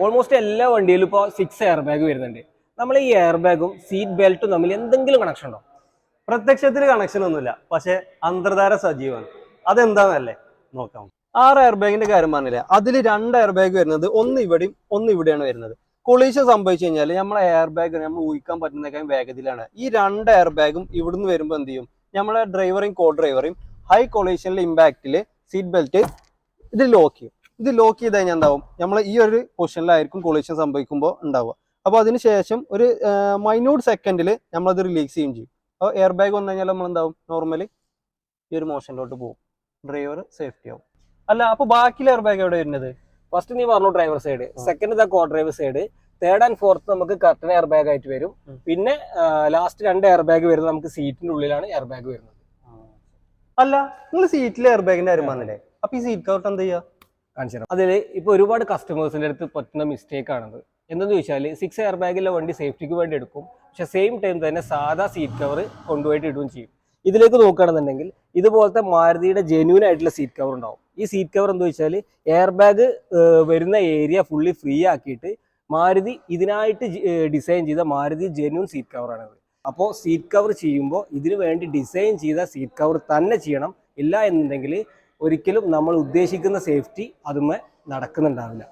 Almost എല്ലാ വണ്ടിയിലും ഇപ്പോൾ 6 air bag വരുന്നുണ്ട്. നമ്മൾ ഈ എയർ ബാഗും സീറ്റ് ബെൽറ്റും തമ്മിൽ എന്തെങ്കിലും കണക്ഷൻ ഉണ്ടോ? പ്രത്യക്ഷത്തിൽ കണക്ഷൻ ഒന്നുമില്ല, പക്ഷെ അന്തർധാര സജീവമാണ്. അതെന്താന്നല്ലേ നോക്കാം. 6 എയർ ബാഗിന്റെ കാര്യം പറഞ്ഞില്ലേ, അതിൽ 2 എയർ ബാഗ് വരുന്നത് ഒന്ന് ഇവിടെയും ഒന്ന് ഇവിടെയാണ് വരുന്നത്. കൊളീഷൻ സംഭവിച്ചു കഴിഞ്ഞാൽ നമ്മളെ എയർ ബാഗ് നമ്മൾ ഊഹിക്കാൻ പറ്റുന്നതിനേക്കാൾ വേഗത്തിലാണ്. ഈ 2 എയർ ബാഗും ഇവിടുന്ന് വരുമ്പോൾ എന്ത് ചെയ്യും, നമ്മളെ ഡ്രൈവറേയും കോ ഡ്രൈവറേയും ഹൈ കൊളീഷനിൽ ഇമ്പാക്റ്റിൽ സീറ്റ് ബെൽറ്റ് ഇത് ലോക്ക് ചെയ്യും. ഇത് ലോക്ക് ചെയ്ത് കഴിഞ്ഞാൽ എന്താവും, നമ്മൾ ഈ ഒരു പൊസിഷനിലായിരിക്കും കൊളീഷൻ സംഭവിക്കുമ്പോൾ ഉണ്ടാവുക. അപ്പോൾ അതിനുശേഷം ഒരു മൈന്യൂട്ട് സെക്കൻഡിൽ നമ്മളത് റിലീസ് ചെയ്യും ചെയ്യും. അപ്പോൾ എയർ ബാഗ് വന്നു കഴിഞ്ഞാൽ നമ്മൾ എന്താവും, നോർമലി ഈ ഒരു മോഷനിലോട്ട് പോകും, ഡ്രൈവർ സേഫ്റ്റി ആവും. അല്ല, അപ്പോൾ ബാക്കി എയർ ബാഗ് എവിടെ വരുന്നത്? ഫസ്റ്റ് നീ പറഞ്ഞു driver side, second the co driver side, third and fourth നമുക്ക് കർട്ടൻ എയർ ബാഗ് ആയിട്ട് വരും. പിന്നെ ലാസ്റ്റ് 2 എയർ ബാഗ് വരുന്നത് നമുക്ക് സീറ്റിന്റെ ഉള്ളിലാണ് എയർ ബാഗ് വരുന്നത്. അല്ല, നിങ്ങൾ സീറ്റിലെ എയർ ബാഗിന്റെ കാര്യം പറഞ്ഞില്ലേ, അപ്പൊ ഈ സീറ്റ് കവർ എന്താ ചെയ്യുക? കാണിച്ചു. അതിൽ ഇപ്പൊ ഒരുപാട് കസ്റ്റമേഴ്സിന്റെ അടുത്ത് പറ്റുന്ന മിസ്റ്റേക്ക് ആണത്. എന്തെന്ന് ചോദിച്ചാൽ 6 എയർ ബാഗിലെ വണ്ടി സേഫ്റ്റിക്ക് വേണ്ടി എടുക്കും, പക്ഷെ സെയിം ടൈം തന്നെ സാധാ സീറ്റ് കവർ കൊണ്ടുപോയിട്ട് ഇടുകയും ചെയ്യും. ഇതിലേക്ക് നോക്കുകയാണെന്നുണ്ടെങ്കിൽ ഇതുപോലത്തെ മാരുതിയുടെ ജെന്യൂൻ ആയിട്ടുള്ള സീറ്റ് കവർ ഉണ്ടാവും. ഈ സീറ്റ് കവർ എന്താ വെച്ചാൽ എയർ ബാഗ് വരുന്ന ഏരിയ ഫുള്ളി ഫ്രീ ആക്കിയിട്ട് മാരുതി ഇതിനായിട്ട് ഡിസൈൻ ചെയ്ത മാരുതി ജെന്യൂൻ സീറ്റ് കവറാണിത്. അപ്പോൾ സീറ്റ് കവർ ചെയ്യുമ്പോൾ ഇതിനു വേണ്ടി ഡിസൈൻ ചെയ്ത സീറ്റ് കവർ തന്നെ ചെയ്യണം. ഇല്ല എന്നുണ്ടെങ്കിൽ ഒരിക്കലും നമ്മൾ ഉദ്ദേശിക്കുന്ന സേഫ്റ്റി അതുമേ നടക്കുന്നുണ്ടാവില്ല.